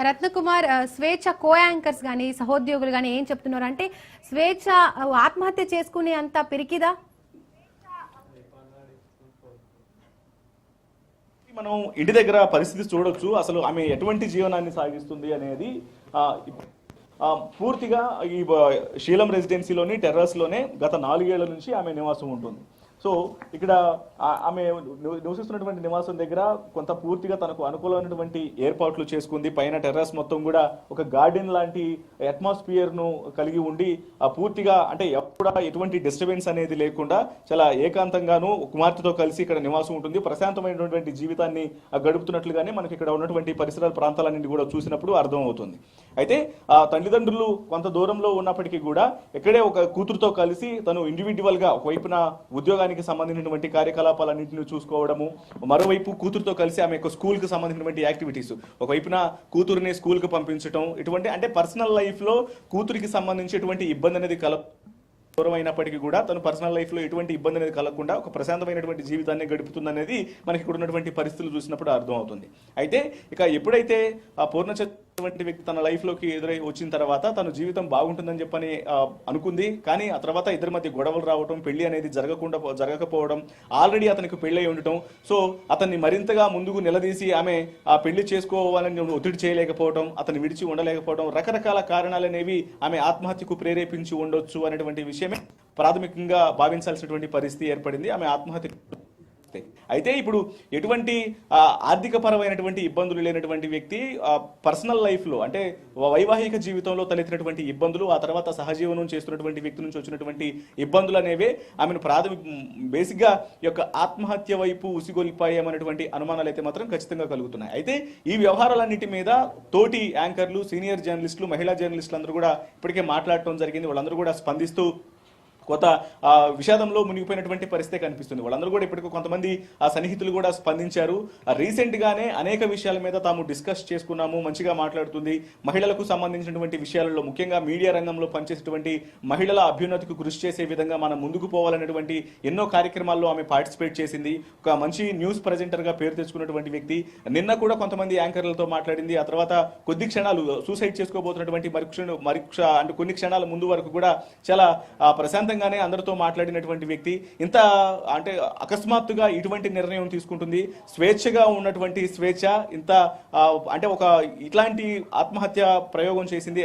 రత్నకుమార్ స్వేచ్ఛ కో యాంకర్స్ గానీ సహోద్యోగులు గానీ ఏం చెప్తున్నారు అంటే స్వేచ్ఛ ఆత్మహత్య చేసుకునే అంత పిరికిదా? మనం ఇంటి దగ్గర పరిస్థితి చూడొచ్చు. అసలు ఆమె ఎటువంటి జీవనాన్ని సాగిస్తుంది అనేది పూర్తిగా ఈ శీలం రెసిడెన్సీలోని టెర్రస్లోనే గత 4 ఏళ్ల నుంచి ఆమె నివాసం ఉంటుంది. సో ఇక్కడ ఆమె నివసిస్తున్నటువంటి నివాసం దగ్గర కొంత పూర్తిగా తనకు అనుకూలమైనటువంటి ఏర్పాట్లు చేసుకుంది. పైన టెర్రస్ మొత్తం కూడా ఒక గార్డెన్ లాంటి అట్మాస్ఫియర్ ను కలిగి ఉండి పూర్తిగా అంటే ఎప్పుడా ఎటువంటి డిస్టర్బెన్స్ అనేది లేకుండా చాలా ఏకాంతంగాను కుమార్తెతో కలిసి ఇక్కడ నివాసం ఉంటుంది. ప్రశాంతమైనటువంటి జీవితాన్ని గడుపుతున్నట్లుగానే మనకి ఇక్కడ ఉన్నటువంటి పరిసరాల ప్రాంతాలన్నింటి కూడా చూసినప్పుడు అర్థం అవుతుంది. అయితే ఆ తల్లిదండ్రులు కొంత దూరంలో ఉన్నప్పటికీ కూడా ఇక్కడే ఒక కూతురుతో కలిసి తను ఇండివిజువల్ గా ఒకవైపున ఉద్యోగానికి సంబంధించినటువంటి కార్యకలాపాలన్నింటినీ చూసుకోవడము, మరోవైపు కూతురుతో కలిసి ఆమె యొక్క స్కూల్ కి సంబంధించినటువంటి యాక్టివిటీస్, ఒకవైపున కూతురుని స్కూల్ కి పంపించడం, ఇటువంటి అంటే పర్సనల్ లైఫ్ లో కూతురికి సంబంధించి ఎటువంటి ఇబ్బంది అనేది దూరం అయినప్పటికీ కూడా తను పర్సనల్ లైఫ్ లో ఎటువంటి ఇబ్బంది అనేది కలగకుండా ఒక ప్రశాంతమైనటువంటి జీవితాన్ని గడుపుతుందనేది మనకి ఇక్కడ ఉన్నటువంటి పరిస్థితులు చూసినప్పుడు అర్థం అవుతుంది. అయితే ఇక ఎప్పుడైతే ఆ పూర్ణచంద్ర వ్యక్తి తన లైఫ్ లోకి ఎదురై వచ్చిన తర్వాత తన జీవితం బాగుంటుందని చెప్పని అనుకుంది. కానీ ఆ తర్వాత ఇద్దరి మధ్య గొడవలు రావడం, పెళ్లి అనేది జరగకపోవడం, ఆల్రెడీ అతనికి పెళ్లి ఉండటం, సో అతన్ని మరింతగా ముందుకు నిలదీసి ఆమె ఆ పెళ్లి చేసుకోవాలని ఒత్తిడి చేయలేకపోవడం, అతన్ని విడిచి ఉండలేకపోవడం, రకరకాల కారణాలు అనేవి ఆమె ఆత్మహత్యకు ప్రేరేపించి ఉండొచ్చు అనేటువంటి విషయమే ప్రాథమికంగా భావించాల్సినటువంటి పరిస్థితి ఏర్పడింది ఆమె ఆత్మహత్య. అయితే ఇప్పుడు ఎటువంటి ఆర్థిక పరమైనటువంటి ఇబ్బందులు లేనటువంటి వ్యక్తి పర్సనల్ లైఫ్ లో అంటే వైవాహిక జీవితంలో తలెత్తినటువంటి ఇబ్బందులు, ఆ తర్వాత సహజీవనం చేస్తున్నటువంటి వ్యక్తి నుంచి వచ్చినటువంటి ఇబ్బందులు అనేవే ఆమెను బేసిక్ గా యొక్క ఆత్మహత్య వైపు ఉసిగొలిపాయమనేటువంటి అనుమానాలు అయితే మాత్రం ఖచ్చితంగా కలుగుతున్నాయి. అయితే ఈ వ్యవహారాలన్నిటి మీద తోటి యాంకర్లు, సీనియర్ జర్నలిస్టులు, మహిళా జర్నలిస్టులు అందరూ కూడా ఇప్పటికే మాట్లాడటం జరిగింది. వాళ్ళందరూ కూడా స్పందిస్తూ కొత్త విషాదంలో మునిగిపోయినటువంటి పరిస్థితి కనిపిస్తుంది. వాళ్ళందరూ కూడా ఇప్పటికీ కొంతమంది ఆ సన్నిహితులు కూడా స్పందించారు. రీసెంట్ గానే అనేక విషయాల మీద తాము డిస్కస్ చేసుకున్నాము, మంచిగా మాట్లాడుతుంది, మహిళలకు సంబంధించినటువంటి విషయాలలో ముఖ్యంగా మీడియా రంగంలో పనిచేసేటువంటి మహిళల అభ్యున్నతికి కృషి చేసే విధంగా మనం ముందుకు పోవాలనేటువంటి ఎన్నో కార్యక్రమాల్లో ఆమె పార్టిసిపేట్ చేసింది. ఒక మంచి న్యూస్ ప్రెజెంటర్ గా పేరు తెచ్చుకున్నటువంటి వ్యక్తి. నిన్న కూడా కొంతమంది యాంకర్లతో మాట్లాడింది. ఆ తర్వాత కొద్ది క్షణాలు సూసైడ్ చేసుకోబోతున్నటువంటి అంటే కొన్ని క్షణాల ముందు వరకు కూడా చాలా ప్రశాంతంగా అందరితో మాట్లాడినటువంటి వ్యక్తి. ఇంత అంటే అకస్మాత్తుగా ఇటువంటి నిర్ణయం తీసుకుంటుంది. స్వేచ్ఛగా ఉన్నటువంటి స్వేచ్ఛ ఇంత అంటే ఒక ఇట్లాంటి ఆత్మహత్య ప్రయోగం చేసింది.